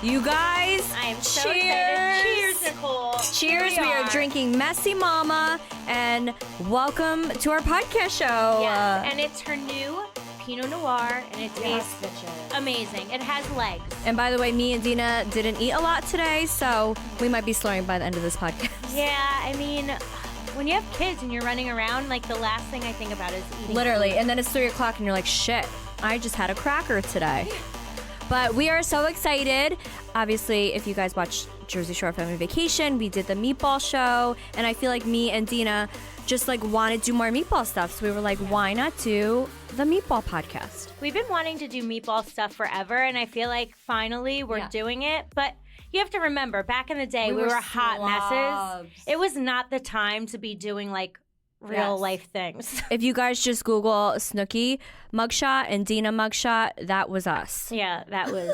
You guys, I am so excited. Cheers, Nicole. Cheers. We are drinking Messy Mama, and welcome to our podcast show. Yes, and it's her new Pinot Noir, and it tastes amazing. It has legs. And by the way, me and Deena didn't eat a lot today, so we might be slurring by the end of this podcast. Yeah, I mean, when you have kids and you're running around, like, the last thing I think about is eating Literally, food. and then it's 3 o'clock and you're like, shit, I just had a cracker today. But we are so excited. Obviously, if you guys watched Jersey Shore Family Vacation, we did the meatball show, and I feel like me and Deena just like want to do more meatball stuff. So we were like, why not do the Meatball Podcast? We've been wanting to do meatball stuff forever, and I feel like finally we're doing it. But you have to remember, back in the day, we were hot messes. It was not the time to be doing like real life things. If you guys just Google Snooki mugshot and Deena mugshot, that was us. Yeah, that was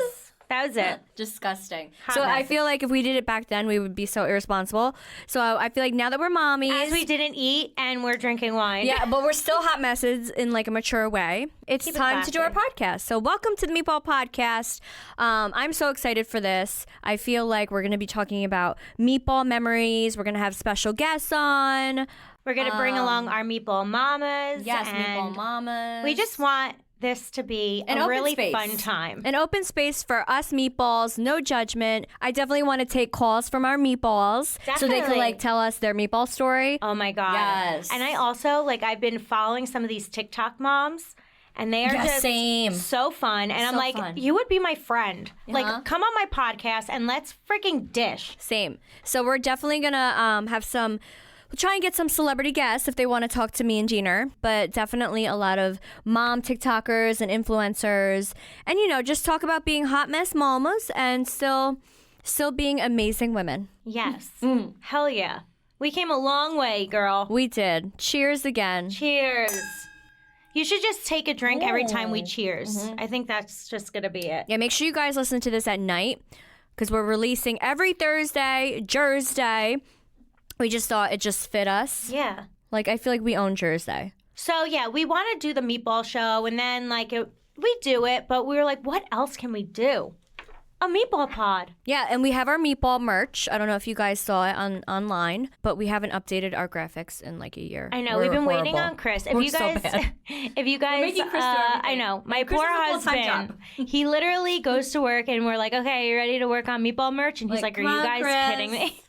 it. Disgusting. Hot so I messes. feel like if we did it back then, we would be so irresponsible. So I feel like now that we're mommies, As we didn't eat and we're drinking wine. yeah, but we're still hot messes in like a mature way. It's Keep it time to do our classy. podcast. So welcome to the Meatball Podcast. I'm so excited for this. I feel like we're going to be talking about meatball memories. We're going to have special guests on. We're going to bring along our Meatball Mamas. Yes, and Meatball Mamas. we just want this to be An a open really space. fun time. An open space for us meatballs, no judgment. I definitely want to take calls from our meatballs so they can Definitely. like tell us their meatball story. Oh my God. Yes. And I also, like, I've been following some of these TikTok moms, and they are just same. so fun. And I'm So like, fun. you would be my friend. Uh-huh. Like, come on my podcast and let's freaking dish. Same. So we're definitely gonna have some. We'll try and get some celebrity guests if they want to talk to me and Jeaner, but definitely a lot of mom TikTokers and influencers, and just talk about being hot mess mamas and still being amazing women. Yes. Hell yeah. We came a long way, girl. We did. Cheers again. Cheers. You should just take a drink every time we cheers. I think that's just going to be it. Yeah, make sure you guys listen to this at night because we're releasing every Thursday, Jersey. We just thought it just fit us. Yeah. Like, I feel like we own Jersey. So, yeah, we want to do the meatball show, and then, like, we do it, but we were like, what else can we do? A meatball pod. Yeah, and we have our meatball merch. I don't know if you guys saw it online, but we haven't updated our graphics in like a year. I know. We're We've been waiting horrible. on Chris. If We're you guys, so bad. if you guys, making Chris do everything. I know. My Chris poor has a full-time husband, he literally goes to work, and we're like, okay, you ready to work on meatball merch? And he's like, are Like, you come on, guys Chris. kidding me?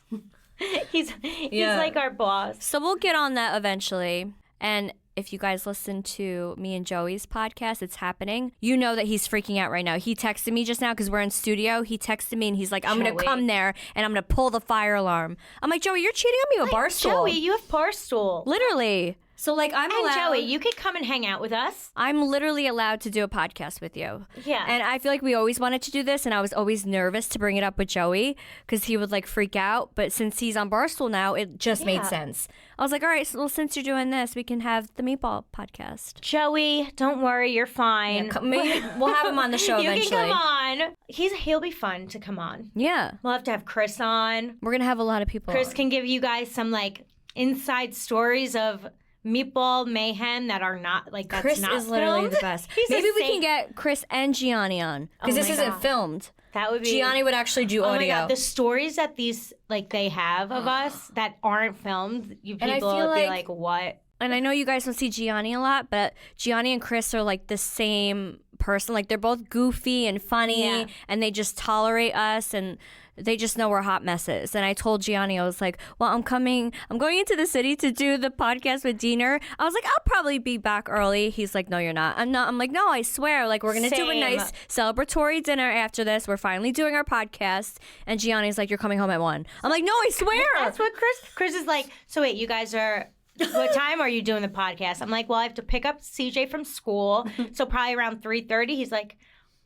He's Yeah. like our boss. So we'll get on that eventually. And if you guys listen to me and Joey's podcast, it's happening. You know that he's freaking out right now. He texted me just now because we're in studio. He texted me and he's like, I'm going to Joey. come there and I'm going to pull the fire alarm. I'm like, Joey, you're cheating on me with Barstool. Joey, you have Barstool. Literally. So like I'm And allowed. Joey, you could come and hang out with us. I'm literally allowed to do a podcast with you. Yeah. And I feel like we always wanted to do this, and I was always nervous to bring it up with Joey because he would like freak out. But since he's on Barstool now, it just made sense. I was like, all right, so, well, since you're doing this, we can have the Meatball Podcast. Joey, don't worry, you're fine. Maybe we'll have him on the show you eventually. can come on. He'll be fun to come on. Yeah. We'll have to have Chris on. We're going to have a lot of people Chris on. can give you guys some like inside stories of meatball mayhem that are not like that's Chris not is literally filmed. the best. He's a Maybe we can saint. get Chris and Gianni on because Oh this my isn't God. filmed. That would be Gianni would actually do Oh audio. my God, the stories that these like they have of us that aren't filmed, you And I people feel would be like- like, what? And I know you guys don't see Gianni a lot, but Gianni and Chris are like the same person. Like they're both goofy and funny, Yeah. and they just tolerate us, and they just know we're hot messes. And I told Gianni, I was like, well, I'm going into the city to do the podcast with Deena. I was like, I'll probably be back early. He's like, no, you're not. I'm not. I'm like, no, I swear. Like, we're going to do a Same. nice celebratory dinner after this. We're finally doing our podcast. And Gianni's like, you're coming home at 1. I'm like, no, I swear. That's what Chris is like. So wait, you guys are. What time are you doing the podcast? I'm like, well, I have to pick up CJ from school, so probably around 3:30. He's like,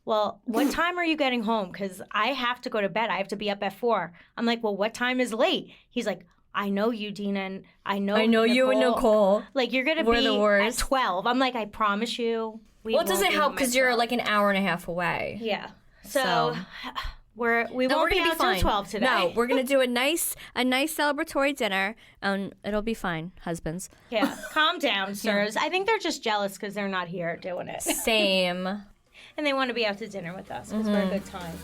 well, what time are you getting home? Because I have to go to bed. I have to be up at 4. I'm like, well, what time is late? He's like, I know you, Deena, and I know you and Nicole. Like, you're going to We're be the at worst. 12. I'm like, I promise you. Well, it doesn't help because you're like an hour and a half away. Yeah. So we won't be out till 12 today. No, we're gonna do a nice celebratory dinner, and it'll be fine, husbands. Yeah, calm down, sirs. I think they're just jealous because they're not here doing it. Same. And they want to be out to dinner with us because we're a good time.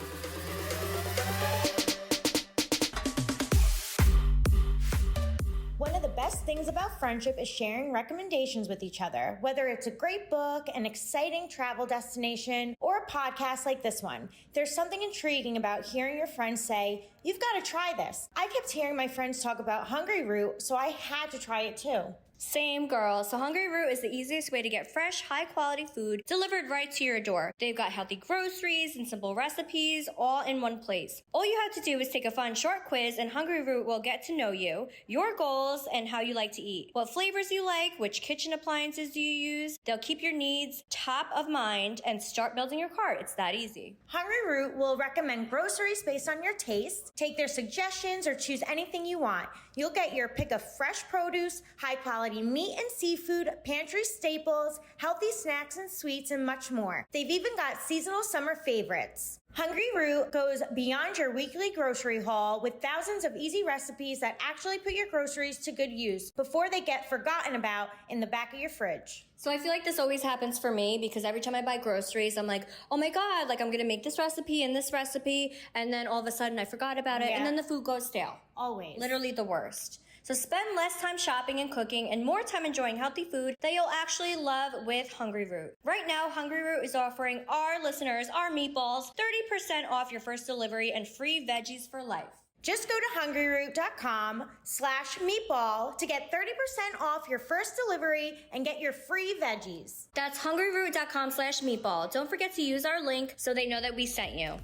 One of the best things about friendship is sharing recommendations with each other, whether it's a great book, an exciting travel destination, or a podcast like this one. There's something intriguing about hearing your friends say, "You've got to try this." I kept hearing my friends talk about Hungry Root, so I had to try it too. Same, girl. So Hungry Root is the easiest way to get fresh, high-quality food delivered right to your door. They've got healthy groceries and simple recipes all in one place. All you have to do is take a fun short quiz, and Hungry Root will get to know you, your goals, and how you like to eat. What flavors you like, which kitchen appliances do you use. They'll keep your needs top of mind and start building your cart. It's that easy. Hungry Root will recommend groceries based on your taste, take their suggestions, or choose anything you want. You'll get your pick of fresh produce, high-quality meat and seafood, pantry staples, healthy snacks and sweets, and much more. They've even got seasonal summer favorites. Hungry Root goes beyond your weekly grocery haul with thousands of easy recipes that actually put your groceries to good use before they get forgotten about in the back of your fridge. So I feel like this always happens for me because every time I buy groceries, I'm like, oh my God, like I'm going to make this recipe and this recipe. And then all of a sudden I forgot about it. Yeah. And then the food goes stale. Always. Literally the worst. So spend less time shopping and cooking and more time enjoying healthy food that you'll actually love with Hungry Root. Right now, Hungry Root is offering our listeners, our meatballs, 30% off your first delivery and free veggies for life. Just go to hungryroot.com/meatball to get 30% off your first delivery and get your free veggies. That's hungryroot.com/meatball. Don't forget to use our link so they know that we sent you.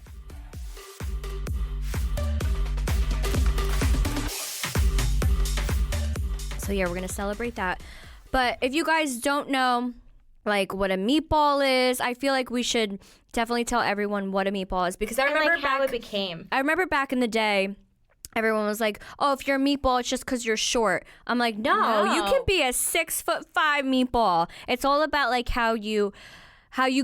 So yeah, we're going to celebrate that. But if you guys don't know like what a meatball is, I feel like we should definitely tell everyone what a meatball is because I remember like how it became. I remember back in the day, everyone was like, "Oh, if you're a meatball, it's just because you're short." I'm like, no, you can be a 6'5" meatball. It's all about like how you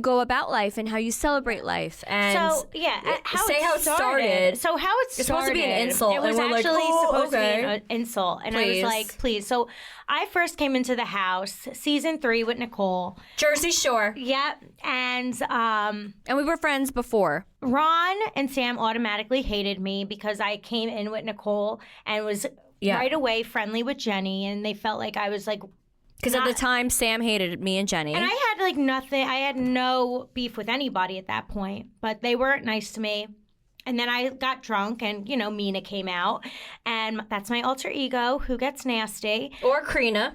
go about life and how you celebrate life. And so yeah, how it started. So how it started. It's supposed to be an insult. It was and we're actually like, oh, supposed okay. to be an insult, and Please. I was like, please. So I first came into the house, season 3 with Nicole. Jersey Shore. Yep, and we were friends before. Ron and Sam automatically hated me because I came in with Nicole and was right away friendly with Jenny, and they felt like I was like. Because at the time, Sam hated me and Jenny. And I had like nothing. I had no beef with anybody at that point, but they weren't nice to me. And then I got drunk and, you know, Mina came out. And that's my alter ego who gets nasty. Or Karina.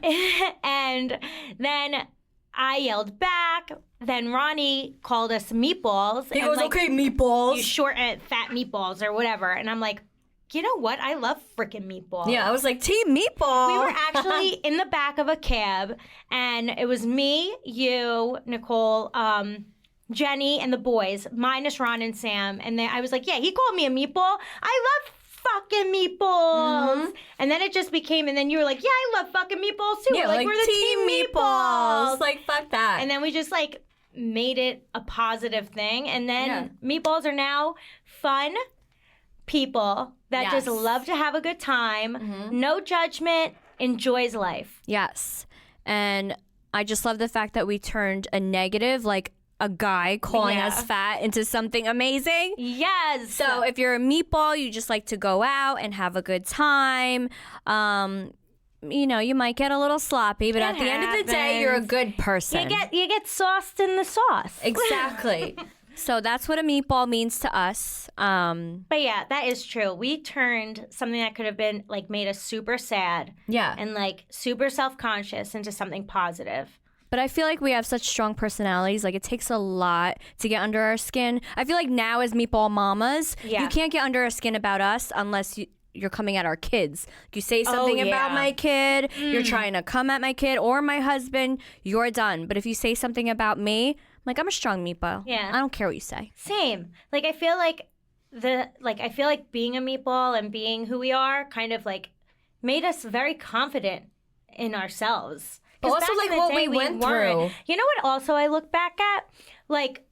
And then I yelled back. Then Ronnie called us meatballs. He goes, like, okay, meatballs. You short and fat meatballs or whatever. And I'm like, you know what? I love freaking meatballs. Yeah, I was like, Team Meatball. We were actually in the back of a cab, and it was me, you, Nicole, Jenny, and the boys, minus Ron and Sam. And then I was like, yeah, he called me a meatball. I love fucking meatballs. Mm-hmm. And then it just became, and then you were like, yeah, I love fucking meatballs too. Yeah, we're the Team Meatballs. Like, fuck that. And then we just like made it a positive thing. And then meatballs are now fun people that just love to have a good time, no judgment, enjoys life. Yes. And I just love the fact that we turned a negative, like a guy calling us fat, into something amazing. Yes. So if you're a meatball, you just like to go out and have a good time. You know, you might get a little sloppy, but at the end of the day, you're a good person. You get sauced in the sauce. Exactly. So that's what a meatball means to us. But yeah, that is true. We turned something that could have been like made us super sad and like super self-conscious into something positive. But I feel like we have such strong personalities. Like, it takes a lot to get under our skin. I feel like now as Meatball Mamas, you can't get under our skin about us unless you're coming at our kids. You say something about my kid, you're trying to come at my kid or my husband, you're done. But if you say something about me, like, I'm a strong meatball. Yeah. I don't care what you say. Same. Like, I feel like being a meatball and being who we are kind of like made us very confident in ourselves. But also like what we went through. You know what also I look back at? Like,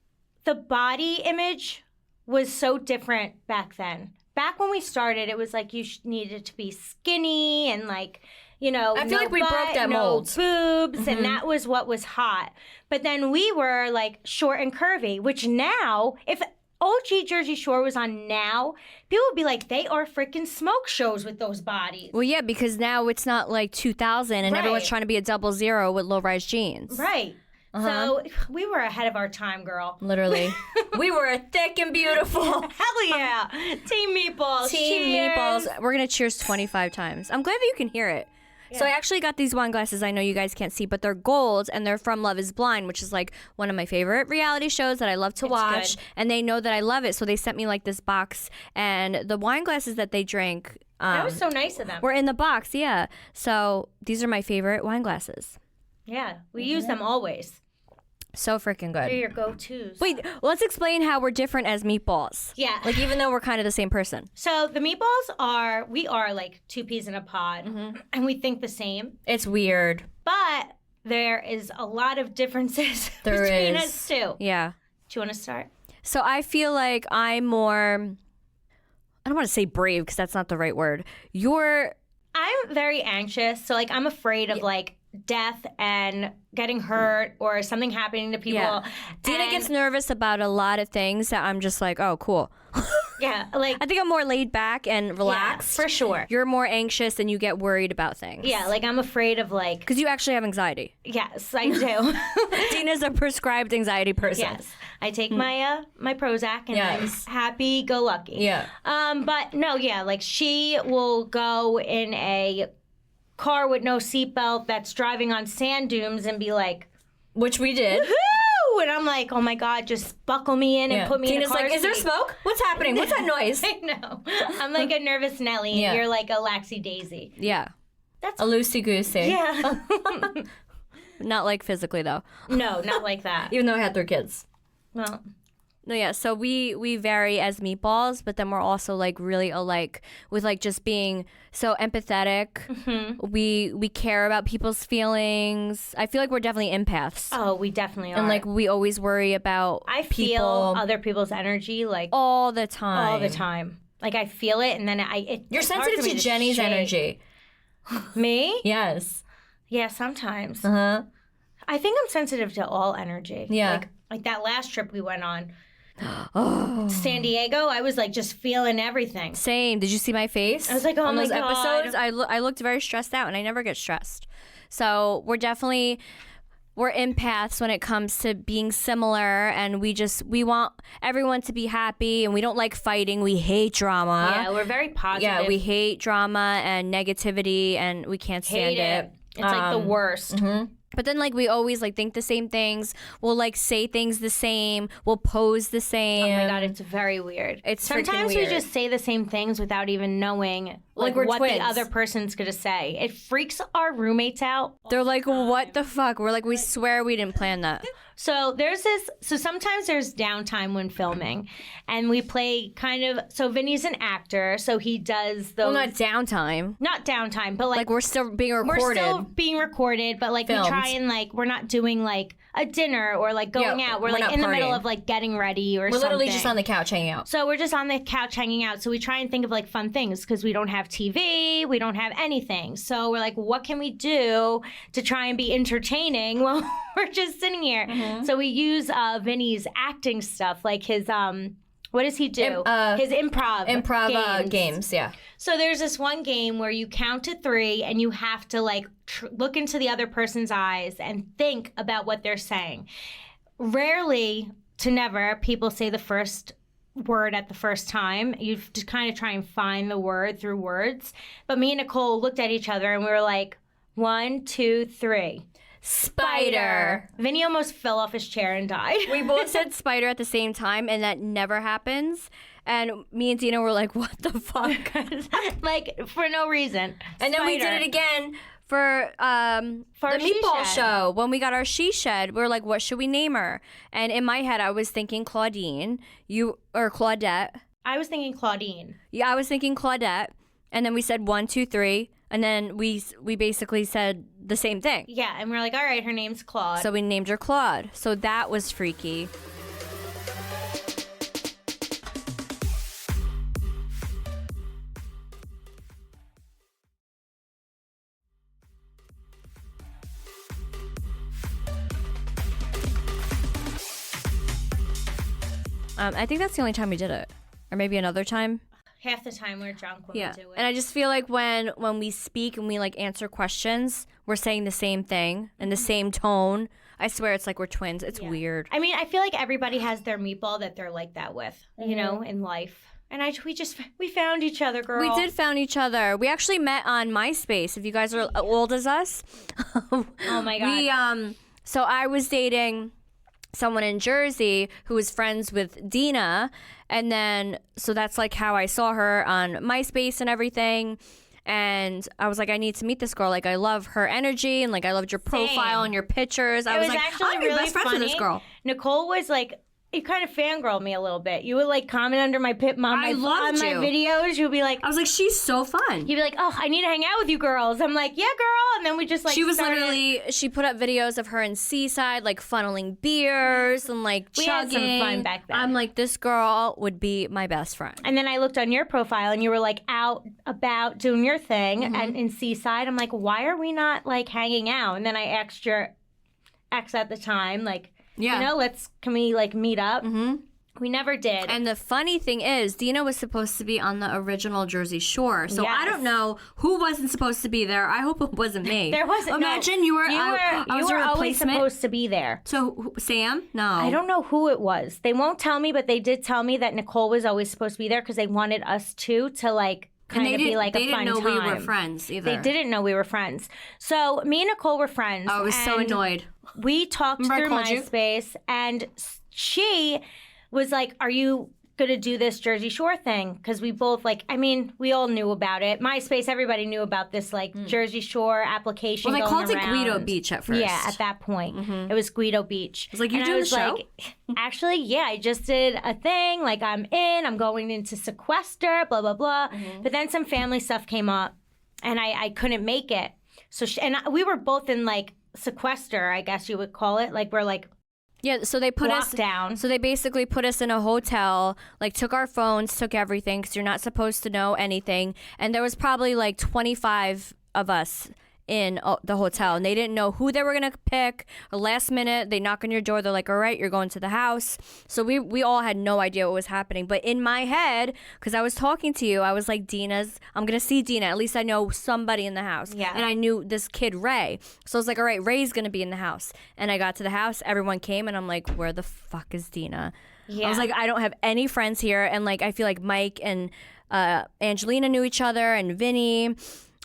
the body image was so different back then. Back when we started, it was like you needed to be skinny and like, you know, I feel like we broke that mold. Boobs, and that was what was hot. But then we were like short and curvy, which now, if OG Jersey Shore was on now, people would be like, they are freaking smoke shows with those bodies. Well, yeah, because now it's not like 2000 and Right. everyone's trying to be a 00 with low-rise jeans. Right. So we were ahead of our time, girl. Literally. We were thick and beautiful. Hell yeah. Team Meatballs. Team Cheers. Meatballs. We're going to cheers 25 times. I'm glad that you can hear it. So I actually got these wine glasses. I know you guys can't see, but they're gold, and they're from Love is Blind, which is like one of my favorite reality shows that I love to watch. good. And they know that I love it, so they sent me like this box. And the wine glasses that they drank That was so nice of them. were in the box, yeah. So these are my favorite wine glasses. Yeah, we use them always. So freaking good. They're your go-tos. Wait, let's explain how we're different as meatballs. Yeah. Like, even though we're kind of the same person. So the Meatballs we are like two peas in a pod, and we think the same. It's weird. But there is a lot of differences There between is. us too. Yeah. Do you want to start? So I feel like I'm more, I don't want to say brave because that's not the right word. I'm very anxious, so like I'm afraid of like death and getting hurt or something happening to people. Yeah. Deena And- gets nervous about a lot of things that I'm just like, oh, cool. Yeah, like I think I'm more laid back and relaxed. yeah, for sure. You're more anxious and you get worried about things. Yeah, like I'm afraid of like. Because you actually have anxiety. Yes, I do. Deena's a prescribed anxiety person. Yes, I take my my Prozac and Yes. I'm happy go lucky. Yeah. But no, yeah, like she will go in a car with no seatbelt that's driving on sand dunes and be like, Which we did. "Woo!" And I'm like, oh my god, just buckle me in and put me Deena's in a car like, is there seat." smoke? What's happening? What's that noise? I know. I'm like a nervous Nelly, and Yeah. you're like a Laxy Daisy. Yeah. That's A loosey-goosey. yeah. Not like physically, though. No, not like that. Even though I had 3 kids. Well, No, yeah. So we vary as meatballs, but then we're also like really alike with like just being so empathetic. Mm-hmm. We care about people's feelings. I feel like we're definitely empaths, oh, we definitely are. and like we always worry about I people feel other people's energy like all the time. all the time. Like I feel it, and then You're it's hard sensitive for me to Jenny's shake. energy. Me? Yes. Yeah, sometimes. Uh-huh. I think I'm sensitive to all energy. Yeah. Like that last trip we went on, Oh. San Diego. I was like just feeling everything. Same. Did you see my face? I was like, oh on my those God. episodes, I looked very stressed out, and I never get stressed. So we're empaths when it comes to being similar, and we want everyone to be happy, and we don't like fighting. We hate drama. Yeah, we're very positive. Yeah, we hate drama and negativity, and we can't stand hate it. It's like the worst. But then, like, we always like think the same things. We'll like say things the same. We'll pose the same. Oh my god, it's very weird. It's freaking sometimes weird. we just say the same things without even knowing Like we're what twins. the other person's gonna say. It freaks our roommates out. They're like, what the fuck? We're like, we swear we didn't plan that. So sometimes there's downtime when filming, and we play so Vinny's an actor, so he does those. Well, not downtime. not downtime, but Like we're still being recorded. we're still being recorded, but like Filmed. we try and like we're not doing like a dinner or like going Yeah, out. We're we're like not in the middle partying. of like getting ready or We're something. literally just on the couch hanging out. So we're just on the couch hanging out. So we try and think of like fun things because we don't have TV, we don't have anything. So we're like, what can we do to try and be entertaining while we're just sitting here? So we use Vinny's acting stuff, like his what does he do? His improv games, yeah. So there's this one game where you count to 3 and you have to like look into the other person's eyes and think about what they're saying. Rarely to never, people say the first word at the first time. You have to kind of try and find the word through words. But me and Nicole looked at each other and we were like, 1, 2, 3. Spider. Vinny almost fell off his chair and died. We both said spider at the same time, and that never happens. And me and Deena were like, what the fuck? like for no reason. And then we did Spider. it again for the our Meatball she shed. show. When we got our she shed, we were like, what should we name her? And in my head, I was thinking Claudine, or Claudette. I was thinking Claudine. Yeah, I was thinking Claudette. And then we said 1, 2, 3. And then we basically said the same thing. Yeah, and we're like, all right, her name's Claude. So we named her Claude. So that was freaky. I think that's the only time we did it. Or maybe another time. Half the time we're drunk when we do it. And I just feel like when we speak and we like answer questions, we're saying the same thing in the same tone. I swear it's like we're twins. It's weird. I mean, I feel like everybody has their meatball that they're like that with, you know, in life. And we found each other, girl. We did found each other. We actually met on MySpace. If you guys are old as us. Oh my God. So I was dating someone in Jersey who was friends with Deena, and then so that's like how I saw her on MySpace and everything. And I was like, I need to meet this girl. Like, I love her energy, and like I loved your profile and your pictures. I was like, I'm your best friend with this girl. Nicole was like, you kind of fangirled me a little bit. You would like comment under my my videos. You'd be like, I was like, she's so fun. You'd be like, oh, I need to hang out with you girls. I'm like, yeah, girl. And then we just like she put up videos of her in Seaside, like funneling beers and like chugging. We had some fun back then. I'm like, this girl would be my best friend. And then I looked on your profile and you were like out about doing your thing and in Seaside. I'm like, why are we not like hanging out? And then I asked your ex at the time, like, you know, can we like meet up? Mm-hmm. We never did. And the funny thing is, Deena was supposed to be on the original Jersey Shore. So I don't know who wasn't supposed to be there. I hope it wasn't me. There wasn't. Imagine you were always supposed to be there. So Sam? No. I don't know who it was. They won't tell me, but they did tell me that Nicole was always supposed to be there because they wanted us to like kind of be like a fun time. They didn't know we were friends either. They didn't know we were friends. So me and Nicole were friends. I was so annoyed. We talked through MySpace, and she was like, are you going to do this Jersey Shore thing? Because we both we all knew about it. MySpace, everybody knew about this Jersey Shore application going around. Well, they called it Guido Beach at first. Yeah, at that point. Mm-hmm. It was Guido Beach. I was like, you're doing the show? Like, actually, yeah, I just did a thing. Like, I'm going into sequester, blah, blah, blah. Mm-hmm. But then some family stuff came up, and I couldn't make it. So we were both in, like, sequester, I guess you would call it. Like, we're, like, yeah, so they put us down. So they basically put us in a hotel, like took our phones, took everything because you're not supposed to know anything. And there was probably like 25 of us in the hotel, and they didn't know who they were going to pick. Last minute, they knock on your door. They're like, all right, you're going to the house. So we all had no idea what was happening. But in my head, because I was talking to you, I was like, I'm going to see Deena. At least I know somebody in the house. Yeah. And I knew this kid, Ray. So I was like, all right, Ray's going to be in the house. And I got to the house. Everyone came, and I'm like, where the fuck is Deena? Yeah. I was like, I don't have any friends here. And like, I feel like Mike and Angelina knew each other, and Vinny.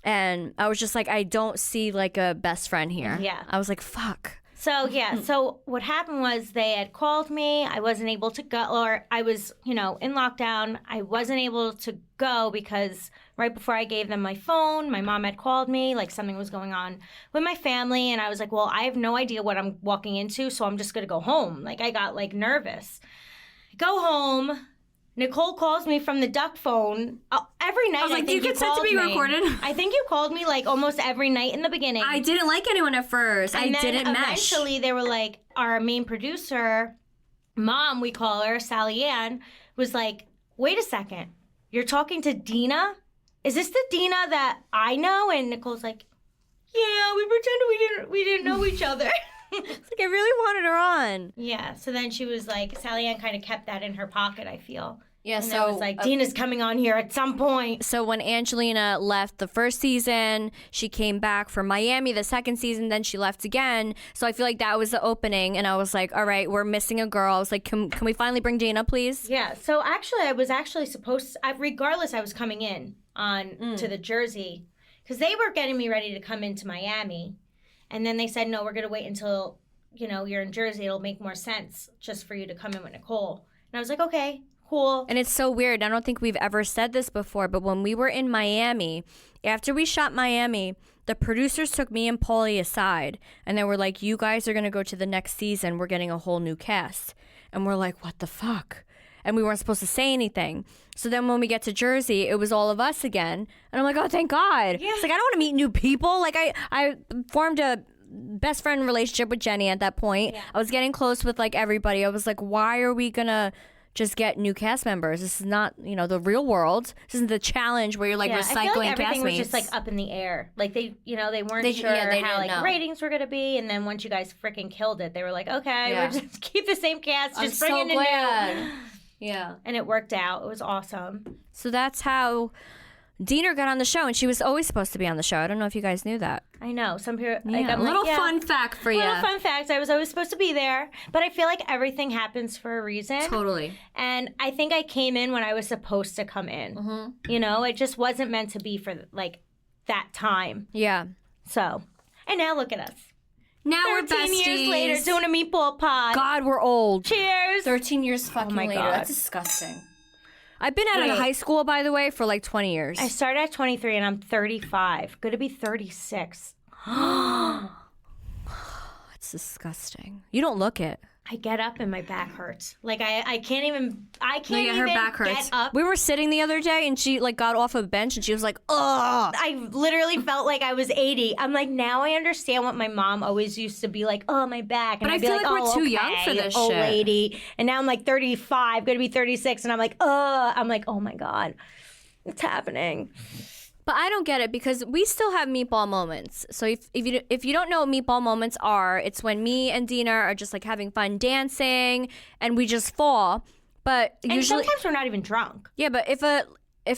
And I was just like, I don't see like a best friend here. Yeah. I was like, fuck. So, yeah. So what happened was they had called me. I wasn't able to go, or I was, in lockdown. I wasn't able to go because right before I gave them my phone, my mom had called me, like something was going on with my family. And I was like, well, I have no idea what I'm walking into, so I'm just going to go home. Like, I got like nervous. I go home. Nicole calls me from the duck phone every night. I was like, you consent to be recorded? I think you called me like almost every night in the beginning. I didn't like anyone at first. And I didn't mesh. Eventually, they were like, our main producer, Mom, we call her, Sally Ann, was like, wait a second. You're talking to Deena? Is this the Deena that I know? And Nicole's like, yeah, we pretended we didn't know each other. It's like, I really wanted her on. Yeah, so then she was like, Sally Ann kind of kept that in her pocket, I feel. Yeah, and so it was like, Deena's coming on here at some point. So when Angelina left the first season, she came back for Miami the second season, then she left again. So I feel like that was the opening, and I was like, all right, we're missing a girl. I was like, can we finally bring Deena, please? Yeah, so actually, I was actually supposed to, regardless, I was coming in to the Jersey, because they were getting me ready to come into Miami. And then they said, no, we're going to wait until, you're in Jersey. It'll make more sense just for you to come in with Nicole. And I was like, okay, cool. And it's so weird. I don't think we've ever said this before, but when we were in Miami, after we shot Miami, the producers took me and Paulie aside, and they were like, you guys are going to go to the next season. We're getting a whole new cast. And we're like, what the fuck? And we weren't supposed to say anything. So then when we get to Jersey, it was all of us again. And I'm like, oh, thank God. Yeah. It's like, I don't want to meet new people. Like, I formed a best friend relationship with Jenny at that point. Yeah. I was getting close with, like, everybody. I was like, why are we going to just get new cast members? This is not, the real world. This isn't the challenge where you're, like, recycling I feel like everything castmates. was just, like, up in the air. Like, they weren't sure how ratings were going to be. And then once you guys freaking killed it, they were like, okay, we'll just keep the same cast. Just bring in a new. Yeah. And it worked out. It was awesome. So that's how Deena got on the show, and she was always supposed to be on the show. I don't know if you guys knew that. I know. Some people... Yeah. Fun fact for you. Little fun fact. I was always supposed to be there. But I feel like everything happens for a reason. Totally. And I think I came in when I was supposed to come in. Mm-hmm. You know? It just wasn't meant to be for, like, that time. Yeah. So. And now look at us. Now we're besties. 13 years later doing a Meatball Pod. God, we're old. Cheers. 13 years fucking later. God. That's disgusting. I've been out of high school, by the way, for like 20 years. I started at 23 and I'm 35. Going to be 36. It's disgusting. You don't look it. I get up and my back hurts. Like I can't even her back hurts. Get up. We were sitting the other day and she like got off a bench and she was like, ugh. I literally felt like I was 80. I'm like, now I understand what my mom always used to be like, oh, my back. And but I'd be I feel like we're too okay, young for this old shit. lady. And now I'm like 35, going to be 36. And I'm like, ugh. I'm like, oh my God, it's happening. But I don't get it because we still have Meatball Moments. So if you don't know what Meatball Moments are, it's when me and Deena are just like having fun dancing and we just fall. But and usually, sometimes we're not even drunk. Yeah, but if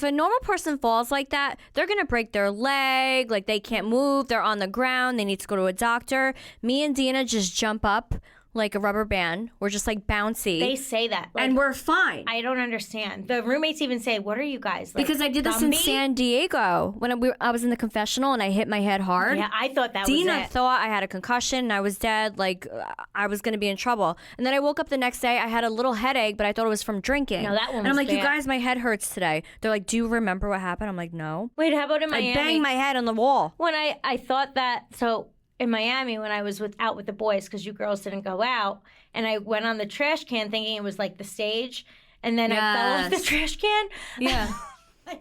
a normal person falls like that, they're gonna break their leg, like they can't move, they're on the ground, they need to go to a doctor. Me and Deena just jump up like a rubber band. We're just like bouncy. They say that. Like, and we're fine. I don't understand. The roommates even say, what are you guys? Like, because I did this in San Diego when I was in the confessional and I hit my head hard. Yeah, I thought that Deena was it. thought I had a concussion and I was dead. Like I was going to be in trouble. And then I woke up the next day. I had a little headache, but I thought it was from drinking. No, that one and I'm was like, bad. you guys, my head hurts today. They're like, do you remember what happened? I'm like, no. Wait, how about in Miami? I banged my head on the wall. When I thought that, so in Miami when I was out with the boys, because you girls didn't go out, and I went on the trash can thinking it was like the stage, and then I fell off the trash can. Yeah.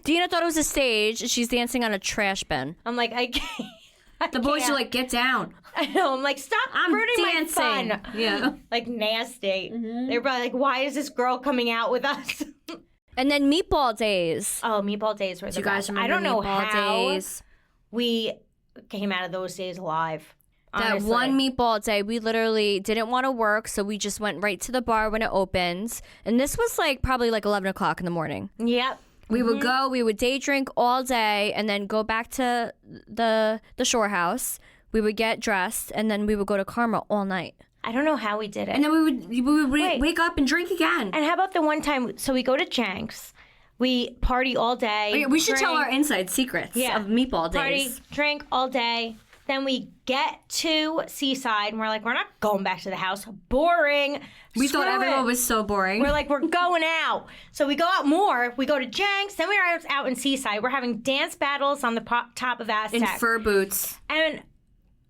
Deena thought it was a stage. She's dancing on a trash bin. I'm like, I can't. The boys are like, get down. I know. I'm like, stop ruining dancing. my fun. Yeah. Like nasty. Mm-hmm. They're probably like, why is this girl coming out with us? And then Meatball Days. Oh, Meatball Days were the you guys best. remember I don't know Meatball how Days? We came out of those days alive. That honestly. one meatball day, we literally didn't want to work, so we just went right to the bar when it opens. And this was like probably like 11 o'clock in the morning. Yep. We would go, we would day drink all day, and then go back to the shore house. We would get dressed, and then we would go to Karma all night. I don't know how we did it. And then we would wake up and drink again. And how about the one time, so we go to Jenks, we party all day. Oh, yeah, we should tell our inside secrets of Meatball Days. Party, drink all day. Then we get to Seaside, and we're like, we're not going back to the house. Boring. We Screw thought everyone it. was so boring. We're like, we're going out. So we go out more. We go to Jenks. Then we're out in Seaside. We're having dance battles on the top of Aztec. In fur boots. And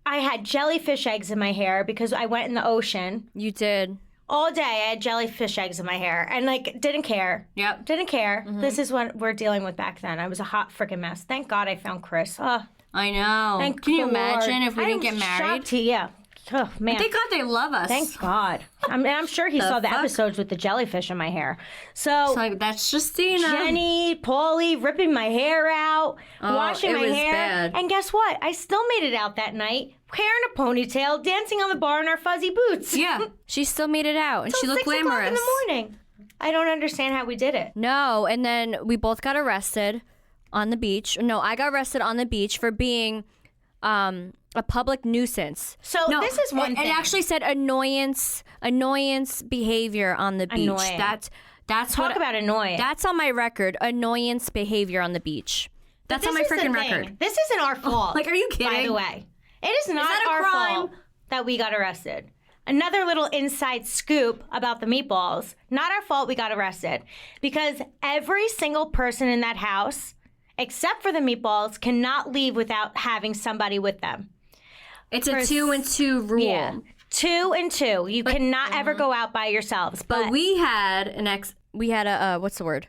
I had jellyfish eggs in my hair because I went in the ocean. You did. All day I had jellyfish eggs in my hair and like didn't care. Yep. Didn't care. Mm-hmm. This is what we're dealing with back then. I was a hot freaking mess. Thank God I found Chris. I know. Can you imagine if we didn't get married? Yeah. Oh, man. Thank God they love us. Thank God. I'm sure he saw the episodes with the jellyfish in my hair. So like, that's just Deena. Jenny, Paulie ripping my hair out, washing my hair. Bad. And guess what? I still made it out that night. Hair in a ponytail, dancing on the bar in our fuzzy boots. Yeah. She still made it out. And she looked 6 glamorous. o'clock in the morning. I don't understand how we did it. No. And then we both got arrested on the beach. No, I got arrested on the beach for being a public nuisance. So this is one thing. It actually said annoyance behavior on the beach. Annoying. That's Talk about annoying. That's on my record. Annoyance behavior on the beach. That's on my freaking record. This isn't our fault. Like, are you kidding? By the way, it is not our fault that we got arrested. Another little inside scoop about the meatballs. Not our fault we got arrested. Because every single person in that house, except for the meatballs, cannot leave without having somebody with them. It's a 2 and 2 rule. Yeah. 2 and 2. You cannot ever go out by yourselves. But we had a what's the word?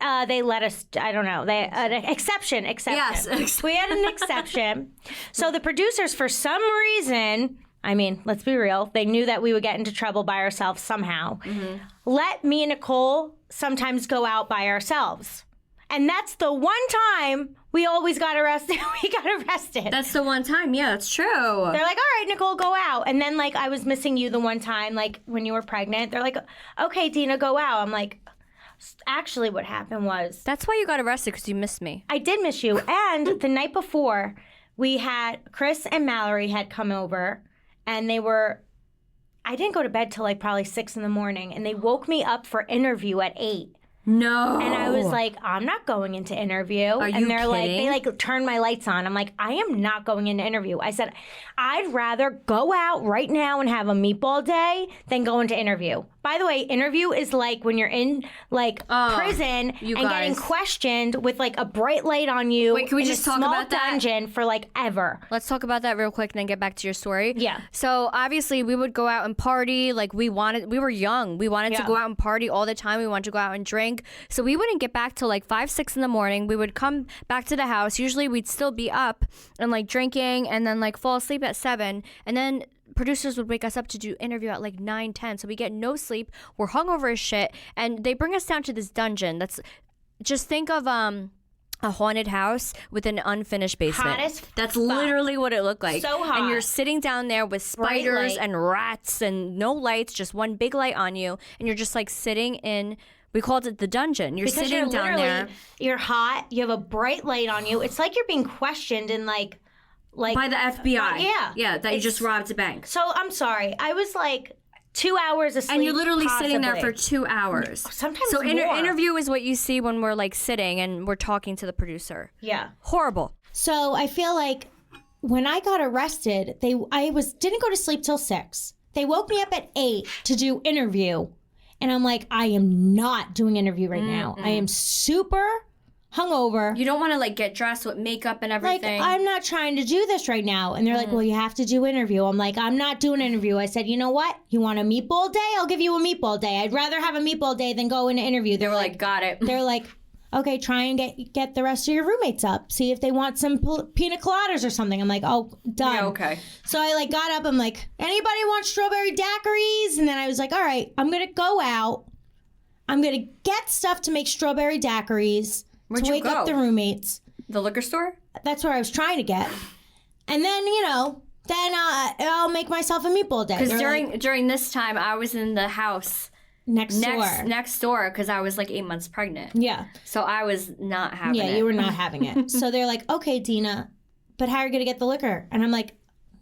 They let us, I don't know, an exception. Yes. We had an exception. So the producers, for some reason, I mean, let's be real, they knew that we would get into trouble by ourselves somehow. Mm-hmm. Let me and Nicole sometimes go out by ourselves. And that's the one time we always got arrested. We got arrested. That's the one time. Yeah, that's true. They're like, all right, Nicole, go out. And then, like, I was missing you the one time, like, when you were pregnant. They're like, okay, Deena, go out. I'm like, Actually, what happened was That's why you got arrested, because you missed me. I did miss you. And the night before, we had Chris and Mallory had come over, and I didn't go to bed till like probably 6 a.m, and they woke me up for interview at 8. No. And I was like, I'm not going into interview. Are and you they're like, kidding? they like turned my lights on. I'm like, I am not going into interview. I said, I'd rather go out right now and have a meatball day than go into interview. By the way, interview is like when you're in like prison and getting questioned with like a bright light on you. Wait, can we in just a talk small about that? dungeon for like ever. Let's talk about that real quick and then get back to your story. Yeah. So obviously we would go out and party. Like we were young. We wanted to go out and party all the time. We wanted to go out and drink. So we wouldn't get back till like 5, 6 a.m. We would come back to the house. Usually we'd still be up and like drinking and then like fall asleep at 7. And then producers would wake us up to do interview at like 9, 10. So we get no sleep. We're hungover as shit. And they bring us down to this dungeon. Just think of a haunted house with an unfinished basement. Hot as That's literally what it looked like. So hot. And you're sitting down there with spiders light. and rats and no lights, just one big light on you. And you're just like sitting in, we called it the dungeon. You're because sitting you're down there. You're hot. You have a bright light on you. It's like you're being questioned in like By the FBI. Yeah. That you just robbed a bank. So I'm sorry. I was like 2 hours asleep. And you're literally sitting there for possibly. 2 hours. Sometimes So more. interview is what you see when we're like sitting and we're talking to the producer. Yeah. Horrible. So I feel like when I got arrested, didn't go to sleep till 6. They woke me up at 8 to do interview. And I'm like, I am not doing interview right now. I am super hungover. You don't want to like get dressed with makeup and everything. Like, I'm not trying to do this right now. And they're like, well, you have to do interview. I'm like, I'm not doing interview. I said, you know what? You want a meatball day? I'll give you a meatball day. I'd rather have a meatball day than go into interview. They were like, got it. They're like, okay, try and get the rest of your roommates up. See if they want some pina coladas or something. I'm like, oh, done. Yeah, okay. So I like got up. I'm like, anybody want strawberry daiquiris? And then I was like, all right, I'm going to go out. I'm going to get stuff to make strawberry daiquiris. Where'd to you wake go? up the roommates. The liquor store? That's where I was trying to get. And then, then I'll make myself a meatball day. Because during this time, I was in the house next door, because I was like 8 months pregnant. Yeah. So I was not having it. Yeah, you were not having it. So they're like, okay, Deena, but how are you going to get the liquor? And I'm like,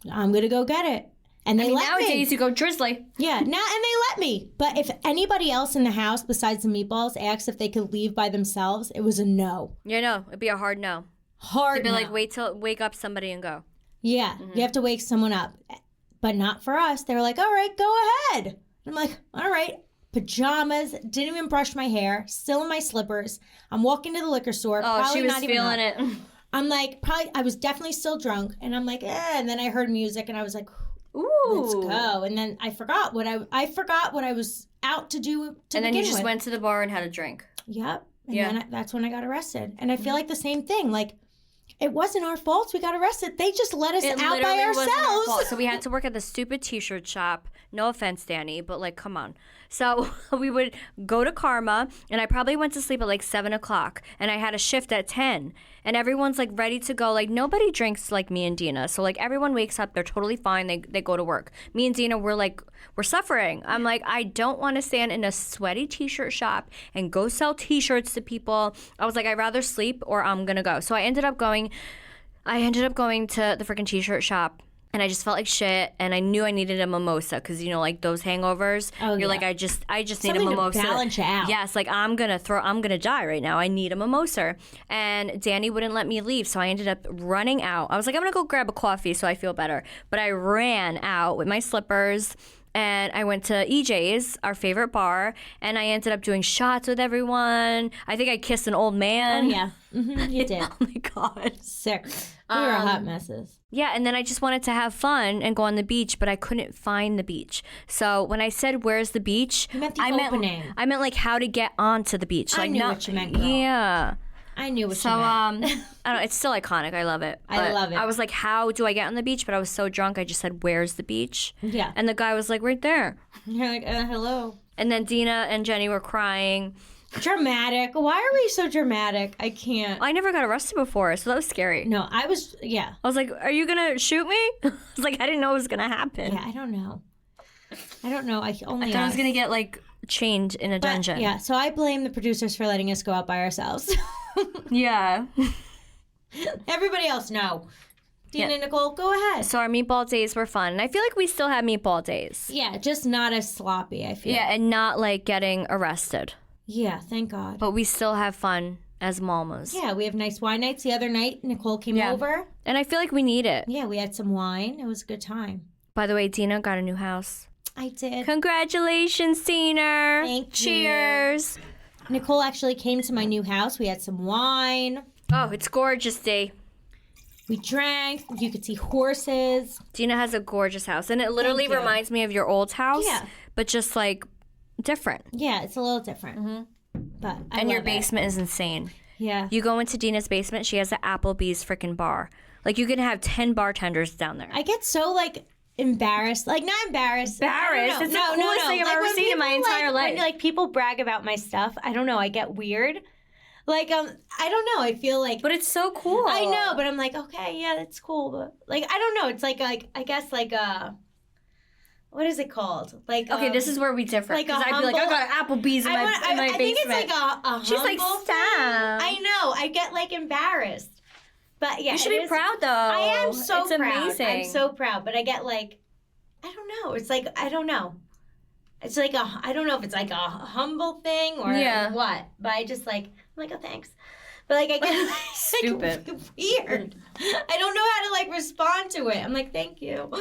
I'm going to go get it. And they let me. Nowadays, you go drizzly. Yeah, and they let me. But if anybody else in the house besides the meatballs asked if they could leave by themselves, it was a no. Yeah, no. It'd be a hard no. Hard It'd be no. like, wake up somebody and go. Yeah, you have to wake someone up. But not for us. They were like, all right, go ahead. And I'm like, all right. Pajamas, didn't even brush my hair, still in my slippers. I'm walking to the liquor store. Oh, probably she was not even feeling up. it. I'm like, I was definitely still drunk. And I'm like, and then I heard music and I was like, Ooh. let's go. And then I forgot what I was out to do to And then you begin just with. went to the bar and had a drink. Yep. And Yeah. then that's when I got arrested. And I feel like the same thing. Like, it wasn't our fault we got arrested. They just let us It out by literally wasn't our ourselves. fault. So we had to work at the stupid t-shirt shop. No offense, Danny, but like, come on. So we would go to Karma, and I probably went to sleep at like 7 o'clock, and I had a shift at 10, and everyone's like ready to go. Like, nobody drinks like me and Deena. So like, everyone wakes up, they're totally fine. They go to work. Me and Deena, we're suffering. I'm like, I don't want to stand in a sweaty t-shirt shop and go sell t-shirts to people. I was like, I'd rather sleep or I'm gonna go. So I ended up going to the freaking t-shirt shop. And I just felt like shit, and I knew I needed a mimosa because like those hangovers. Oh, you're yeah. like, I just need a Something to mimosa. balance you out. Yes, like I'm gonna die right now. I need a mimosa, and Danny wouldn't let me leave, so I ended up running out. I was like, I'm gonna go grab a coffee so I feel better, but I ran out with my slippers. And I went to EJ's, our favorite bar, and I ended up doing shots with everyone. I think I kissed an old man. Oh, yeah. You did. Oh my God. Sick. We were hot messes. Yeah, and then I just wanted to have fun and go on the beach, but I couldn't find the beach. So when I said, where's the beach? You meant the opening. I meant like how to get onto the beach. I Like, knew what you meant, girl. Yeah. I knew what So, you meant. I don't know, it's still iconic. I love it. I But love it. I was like, how do I get on the beach? But I was so drunk, I just said, where's the beach? Yeah. And the guy was like, right there. You're like, hello. And then Deena and Jenny were crying. Dramatic. Why are we so dramatic? I can't. I never got arrested before, so that was scary. No, I was, yeah. I was like, are you going to shoot me? I was like, I didn't know it was going to happen. Yeah, I don't know. I only I thought I was going to get like chained in a dungeon. Yeah, so I blame the producers for letting us go out by ourselves. Yeah. Everybody else, no. Deena and Nicole, go ahead. So our meatball days were fun. And I feel like we still have meatball days. Yeah, just not as sloppy, I feel. Yeah, and not like getting arrested. Yeah, thank God. But we still have fun as mamas. Yeah, we have nice wine nights. The other night, Nicole came over. And I feel like we need it. Yeah, we had some wine. It was a good time. By the way, Deena got a new house. I did. Congratulations, Deena. Thank you. Cheers. Nicole actually came to my new house. We had some wine. Oh, it's gorgeous, Dee. We drank. You could see horses. Deena has a gorgeous house. And it literally Thank you. reminds me of your old house. Yeah. But just like different. Yeah, it's a little different. Mm-hmm. But I And your love it. basement is insane. Yeah. You go into Deena's basement, she has an Applebee's freaking bar. Like you can have 10 bartenders down there. I get so like embarrassed. Like not embarrassed. Embarrassed? It's the coolest thing I've ever when seen in my people, entire life. When like people brag about my stuff, I don't know, I get weird. Like I don't know, I feel like But it's so cool. I know, but I'm like, okay, yeah, that's cool, but like I don't know, it's like I guess like what is it called? Like Okay, this is where we differ. like a Because I'd be like, I humble- got an Applebee's in my basement. I think it's like a She's like, humble thing. stop. I know, I get like embarrassed. But yeah, You should it be is- proud though. I am so it's proud. amazing. I'm so proud, but I get like, I don't know. It's like I don't know. It's like I don't know if it's like a humble thing or what. But I just like I'm like, oh thanks. But like I get like, Stupid. weird. I don't know how to like respond to it. I'm like, thank you.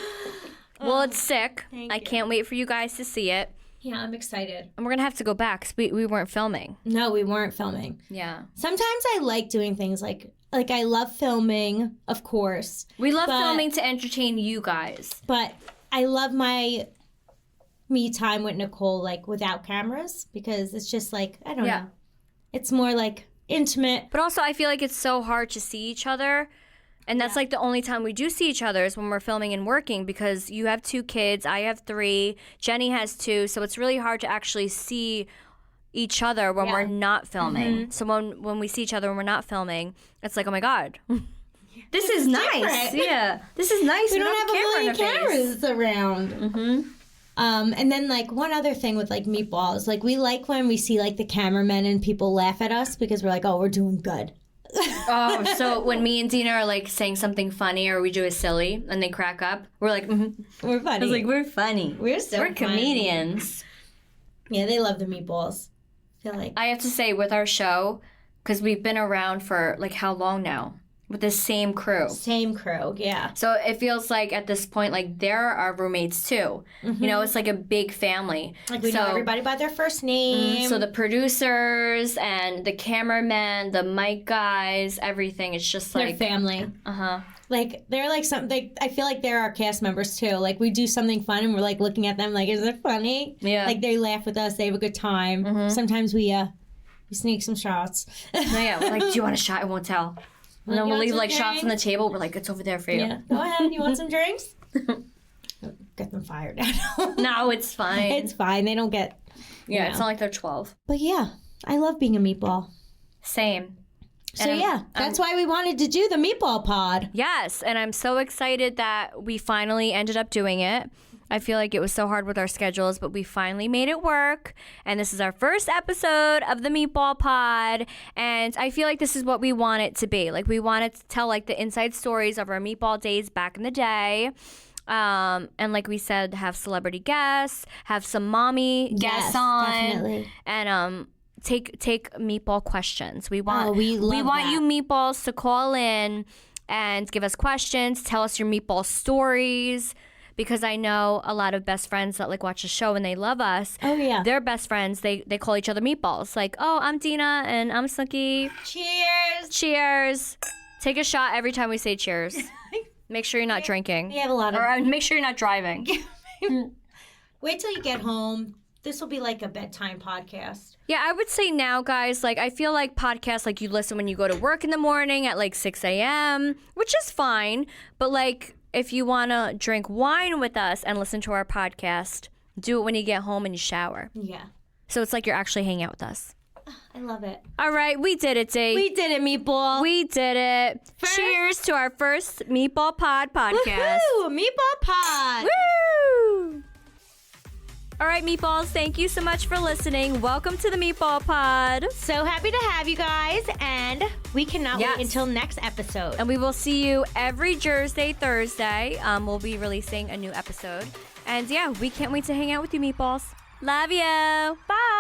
Well, it's sick. Thank I you. can't wait for you guys to see it. Yeah, I'm excited. And we're going to have to go back because we weren't filming. No, we weren't filming. Yeah. Sometimes I like doing things like I love filming, of course. We love But- filming to entertain you guys. But I love my me time with Nicole, like without cameras, because it's just like, I don't know. It's more like intimate. But also, I feel like it's so hard to see each other. And that's like the only time we do see each other is when we're filming and working because you have 2 kids, I have 3, Jenny has 2. So it's really hard to actually see each other when we're not filming. So when we see each other when we're not filming, it's like, oh my God. This is nice. different. Yeah. This is nice. We don't have a camera in million our face. cameras around. Mm-hmm. And then like one other thing with like meatballs, like we like when we see like the cameramen and people laugh at us because we're like, oh, we're doing good. Oh, so when me and Deena are like saying something funny or we do a silly and they crack up, we're like, We're funny. I was like, we're funny. we're so We're funny. comedians. Yeah, they love the meatballs. I feel like I have to say with our show, because we've been around for like how long now? With the same crew. same crew. Yeah. So it feels like at this point, like they're our roommates too. You know, it's like a big family. Like we so, know everybody by their first name. So the producers and the cameramen, the mic guys, everything. It's just their like, family. uh-huh. Like they're like something. I feel like they're our cast members too. Like we do something fun and we're like looking at them like, is it funny? Yeah. Like they laugh with us. They have a good time. Sometimes we sneak some shots. No, yeah, we're like, do you want a shot? I won't tell. And then You we'll want leave some like shots on the drinks? table. We're like, it's over there for you. Yeah. Go ahead. You want some drinks? Get them fired now. No, it's fine. It's fine. They don't get. yeah, know. it's not like they're 12. But yeah, I love being a meatball. Same. So And yeah, that's why we wanted to do the Meatball Pod. Yes, and I'm so excited that we finally ended up doing it. I feel like it was so hard with our schedules, but we finally made it work. And this is our first episode of the Meatball Pod. And I feel like this is what we want it to be. Like we wanted to tell like the inside stories of our meatball days back in the day. And like we said, have celebrity guests, have some mommy guests Yes, on. definitely. And take meatball questions. We want we love want that. you meatballs to call in and give us questions, tell us your meatball stories. Because I know a lot of best friends that like watch the show and they love us. Oh yeah. They're best friends. They call each other meatballs. Like, oh, I'm Deena and I'm Snooki. Cheers. Cheers. Take a shot every time we say cheers. Make sure you're not drinking. We have a lot of. Or make sure you're not driving. Wait till you get home. This will be like a bedtime podcast. Yeah, I would say now, guys, like, I feel like podcasts, like, you listen when you go to work in the morning at, like, 6 a.m., which is fine. But, like, if you want to drink wine with us and listen to our podcast, do it when you get home and you shower. Yeah. So it's like you're actually hanging out with us. I love it. All right, we did it, Dee. We did it, Meatball. We did it. Cheers to our first Meatball Pod podcast. Woohoo! Meatball Pod. Woo! All right, Meatballs, thank you so much for listening. Welcome to the Meatball Pod. So happy to have you guys, and we cannot wait until next episode. And we will see you every Thursday. We'll be releasing a new episode. And yeah, we can't wait to hang out with you, Meatballs. Love you. Bye.